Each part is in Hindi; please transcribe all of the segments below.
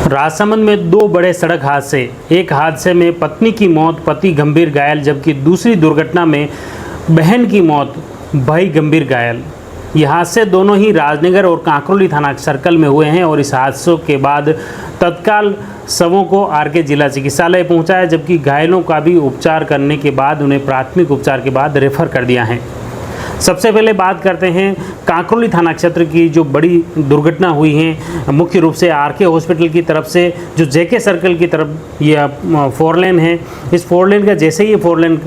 राजसमंद में दो बड़े सड़क हादसे। एक हादसे में पत्नी की मौत, पति गंभीर घायल, जबकि दूसरी दुर्घटना में बहन की मौत, भाई गंभीर घायल। ये हादसे दोनों ही राजनगर और कांकरोली थाना सर्कल में हुए हैं और इस हादसों के बाद तत्काल शवों को आरके जिला चिकित्सालय पहुंचाया, जबकि घायलों का भी उपचार करने के बाद उन्हें प्राथमिक उपचार के बाद रेफर कर दिया है। सबसे पहले बात करते हैं कांकरोली थाना क्षेत्र की जो बड़ी दुर्घटना हुई है, मुख्य रूप से आरके हॉस्पिटल की तरफ से जो जेके सर्कल की तरफ ये 4 लेन है। इस 4 लेन का जैसे ही 4 लेन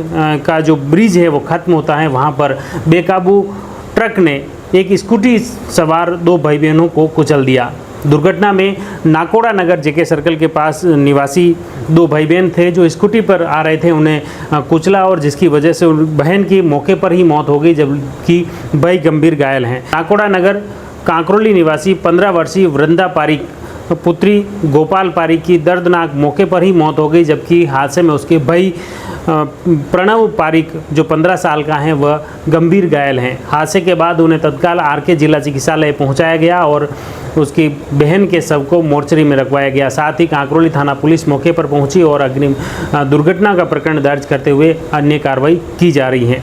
का जो ब्रिज है वो ख़त्म होता है, वहाँ पर बेकाबू ट्रक ने एक स्कूटी सवार 2 भाई बहनों को कुचल दिया। दुर्घटना में नाकोड़ा नगर जेके सर्कल के पास निवासी 2 भाई बहन थे जो स्कूटी पर आ रहे थे, उन्हें कुचला और जिसकी वजह से बहन की मौके पर ही मौत हो गई, जबकि भाई गंभीर घायल हैं। नाकोड़ा नगर कांकरोली निवासी 15 वर्षीय वृंदा पारिक पुत्री गोपाल पारिक की दर्दनाक मौके पर ही मौत हो गई, जबकि हादसे में उसके भाई प्रणव पारिक जो 15 साल का है वह गंभीर घायल हैं। हादसे के बाद उन्हें तत्काल आरके जिला चिकित्सालय पहुंचाया गया और उसकी बहन के शव को मोर्चरी में रखवाया गया। साथ ही कांकरोली थाना पुलिस मौके पर पहुंची और अग्रिम दुर्घटना का प्रकरण दर्ज करते हुए अन्य कार्रवाई की जा रही है।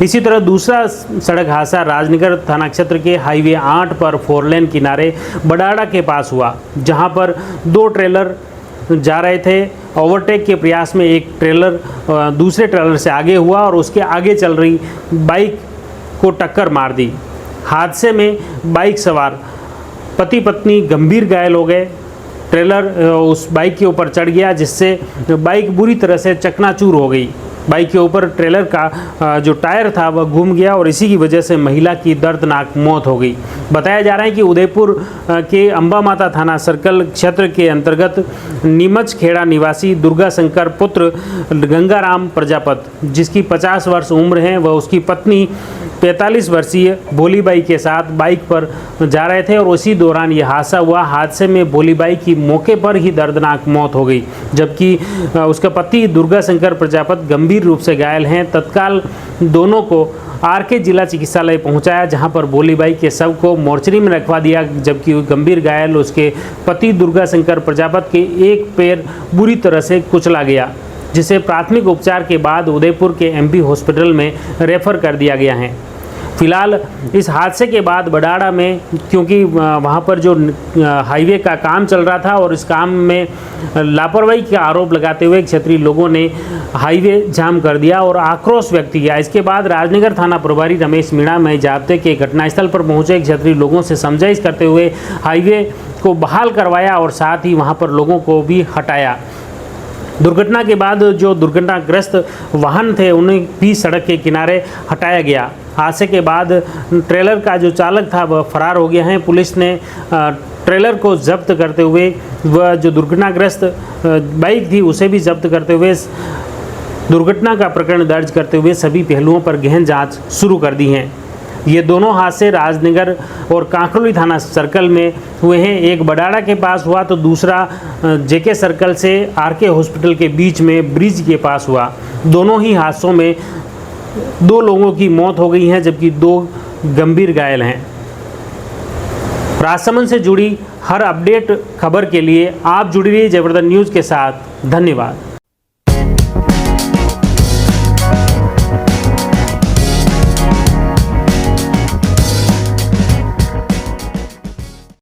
इसी तरह दूसरा सड़क हादसा राजनगर थाना क्षेत्र के हाईवे 8 पर 4 लेन किनारे बडाड़ा के पास हुआ, जहां पर 2 ट्रेलर जा रहे थे। ओवरटेक के प्रयास में एक ट्रेलर दूसरे ट्रेलर से आगे हुआ और उसके आगे चल रही बाइक को टक्कर मार दी। हादसे में बाइक सवार पति पत्नी गंभीर घायल हो गए। ट्रेलर उस बाइक के ऊपर चढ़ गया, जिससे बाइक बुरी तरह से चकनाचूर हो गई। बाइक के ऊपर ट्रेलर का जो टायर था वह घूम गया और इसी की वजह से महिला की दर्दनाक मौत हो गई। बताया जा रहा है कि उदयपुर के अंबा माता थाना सर्कल क्षेत्र के अंतर्गत नीमच खेड़ा निवासी दुर्गा शंकर पुत्र गंगाराम प्रजापत, जिसकी 50 वर्ष उम्र है, वह उसकी पत्नी 45 वर्षीय भोलीबाई के साथ बाइक पर जा रहे थे और उसी दौरान यह हादसा हुआ। हादसे में भोलीबाई की मौके पर ही दर्दनाक मौत हो गई, जबकि उसका पति दुर्गा शंकर प्रजापत गंभीर रूप से घायल हैं। तत्काल दोनों को आरके जिला चिकित्सालय पहुंचाया, जहां पर भोलीबाई के शव को मोर्चरी में रखवा दिया, जबकि गंभीर घायल उसके पति दुर्गा शंकर प्रजापत के एक पैर बुरी तरह से कुचला गया, जिसे प्राथमिक उपचार के बाद उदयपुर के एमपी हॉस्पिटल में रेफर कर दिया गया है। फिलहाल इस हादसे के बाद बडाड़ा में, क्योंकि वहाँ पर जो हाईवे का काम चल रहा था और इस काम में लापरवाही का आरोप लगाते हुए क्षेत्रीय लोगों ने हाईवे जाम कर दिया और आक्रोश व्यक्त किया। इसके बाद राजनगर थाना प्रभारी रमेश मीणा में जाब्ते के घटनास्थल पर पहुंचे क्षेत्रीय लोगों से समझाइश करते हुए हाईवे को बहाल करवाया और साथ ही वहाँ पर लोगों को भी हटाया। दुर्घटना के बाद जो दुर्घटनाग्रस्त वाहन थे उन्हें भी सड़क के किनारे हटाया गया। हादसे के बाद ट्रेलर का जो चालक था वह फरार हो गया है। पुलिस ने ट्रेलर को जब्त करते हुए वह जो दुर्घटनाग्रस्त बाइक थी उसे भी जब्त करते हुए दुर्घटना का प्रकरण दर्ज करते हुए सभी पहलुओं पर गहन जांच शुरू कर दी है। ये दोनों हादसे राजनगर और कांकरोली थाना सर्कल में हुए हैं। एक बडाड़ा के पास हुआ तो दूसरा जेके सर्कल से आरके हॉस्पिटल के बीच में ब्रिज के पास हुआ। दोनों ही हादसों में 2 लोगों की मौत हो गई है, जबकि 2 गंभीर घायल हैं। राजसमंद से जुड़ी हर अपडेट खबर के लिए आप जुड़ी रहिए जबरदस्त न्यूज़ के साथ। धन्यवाद।